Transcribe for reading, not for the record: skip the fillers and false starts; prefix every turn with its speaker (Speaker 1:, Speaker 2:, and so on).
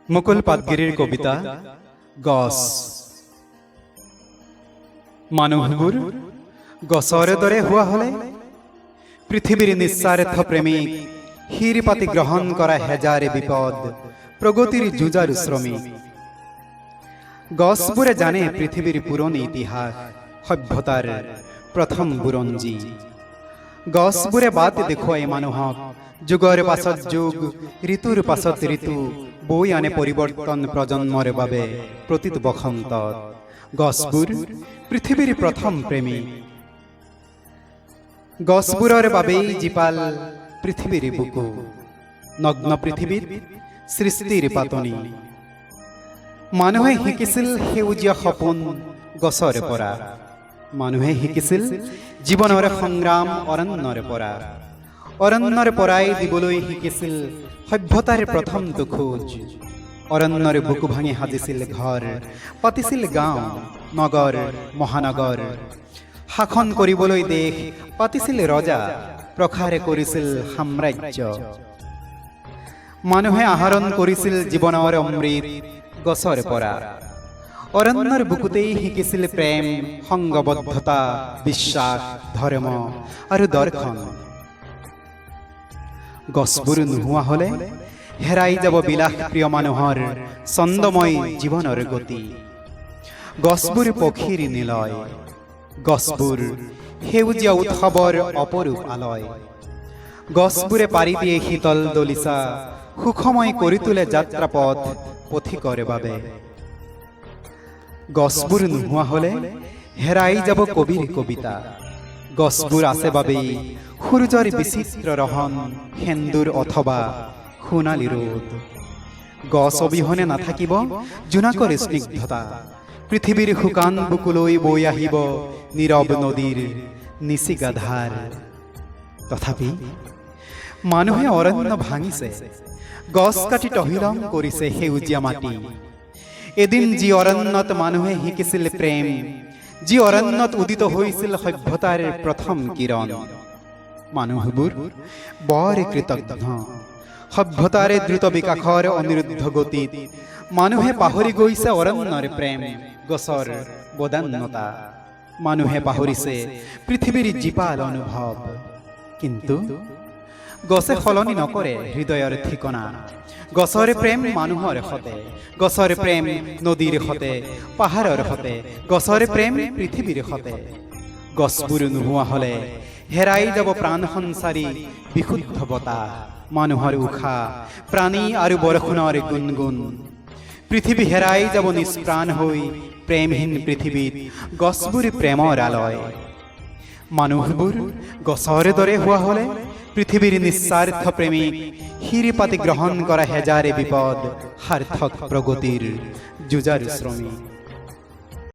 Speaker 1: মুকুল পাটগিৰিৰ কবিতা গছ। মানুহবোৰ গছৰে দৰে হোৱা হলে পৃথিৱীৰ নিস্বাৰ্থ প্ৰেমিক শিৰ পাতি গ্ৰহণ কৰা হেজাৰে বিপদ প্ৰগতিৰ যুঁজাৰু শ্ৰমিক। গছবোৰে জানে পৃথিৱীৰ পুৰণি ইতিহাস সভ্যতাৰ প্ৰথম বুৰঞ্জী। গছবোৰে বাট দেখুৱাই মানুহক যুগৰ পাছত যুগ ঋতুৰ পাছত ঋতু বৈ আনে পৰিৱৰ্তন প্ৰজন্মৰ বাবে প্ৰতিটো বসন্তত। গছবোৰ পৃথিৱীৰ প্ৰথম প্ৰেমিক। গছবোৰৰ বাবেই জীপাল পৃথিৱীৰ বুকু, নগ্ন পৃথিৱীত সৃষ্টিৰ পাতনি। মানুহে শিকিছিল সেউজীয়া সপোন গছৰ পৰা, মানুহে শিকিছিল জীৱনৰ সংগ্ৰাম অৰণ্যৰ পৰা। অৰণ্যৰ পৰাই দিবলৈ শিকিছিল সভ্যতাৰ প্ৰথমটো খোজ। অৰণ্যৰ বুকু ভাঙি সাজিছিল ঘৰ, পাতিছিল গাঁও নগৰ মহানগৰ। শাসন কৰিবলৈ দেশ পাতিছিল ৰজা, প্ৰসাৰ কৰিছিল সাম্ৰাজ্য। মানুহে আহৰণ কৰিছিল জীৱনৰ অমৃত গছৰ পৰা। অৰণ্যৰ বুকুতেই শিকিছিল প্ৰেম, সংগবদ্ধতা, বিশ্বাস, ধৰ্ম আৰু দৰ্শন। গছবোৰ নোহোৱা হলে হেৰাই যাব বিলাস প্ৰিয় মানুহৰ ছন্দময় জীৱনৰ গতি। গছবোৰ পক্ষীৰ নিলয়, গছবোৰ সেউজীয়া উৎসৱৰ অপৰূপ আলয়। গছবোৰে পাৰি দিয়ে শীতল দলিচা, সুখময় কৰি তোলে যাত্ৰাপথ পথিকৰ বাবে। গছবোৰ নোহোৱা হলে হেৰাই যাব কবিৰ কবিতা। গছবোৰ আছে বাবেই সূৰ্যৰ বিচিত্ৰ ৰহন, সেন্দুৰ অথবা সোণালী ৰ'দ। গছ অবিহনে নাথাকিব জোনাকৰ স্নিগ্ধতা। পৃথিৱীৰ শুকান বুকুলৈ বৈ আহিব নীৰৱ নদীৰ নিচিগা ধাৰ। তথাপি মানুহে অৰণ্য ভাঙিছে, গছ কাটি তহিলং কৰিছে সেউজীয়া মাটি। এদিন যি অৰণ্যত মানুহে শিকিছিল প্ৰেম, যি অৰণ্যত উদিত হৈছিল সভ্যতাৰ প্ৰথম কিৰণ। মানুহবোৰ বৰ কৃতজ্ঞ। সভ্যতাৰে দ্ৰুত বিকাশৰ অনিৰুদ্ধ গতিত মানুহে পাহৰি গৈছে অৰণ্যৰ প্ৰেম, গছৰ বদান্যতা। মানুহে পাহৰিছে পৃথিৱীৰ জীপাল অনুভৱ। কিন্তু গছে সলনি নকৰে হৃদয়ৰ ঠিকনা। গছৰ প্ৰেম মানুহৰ সতে, গছৰ প্ৰেম নদীৰ সতে, পাহাৰৰ সতে, গছৰ প্ৰেম পৃথিৱীৰ সতে। গছবোৰ নোহোৱা হলে হেৰাই যাব প্ৰাণ সঞ্চাৰী বিশুদ্ধ বতাহ, মানুহৰ উশাহ, প্ৰাণী আৰু বৰষুণৰ গুণগুণ। পৃথিৱী হেৰাই যাব নিষ্প্ৰাণ হৈ প্ৰেমহীন পৃথিৱীত গছবোৰ প্ৰেমৰ আলয়। মানুহবোৰ গছৰ দৰে হোৱা হলে পৃথিৱীৰ নিস্বাৰ্থ প্ৰেমিক শিৰ পাতি গ্ৰহণ কৰা হেজাৰে বিপদ সাৰ্থক প্ৰগতিৰ যুঁজাৰু শ্ৰমিক।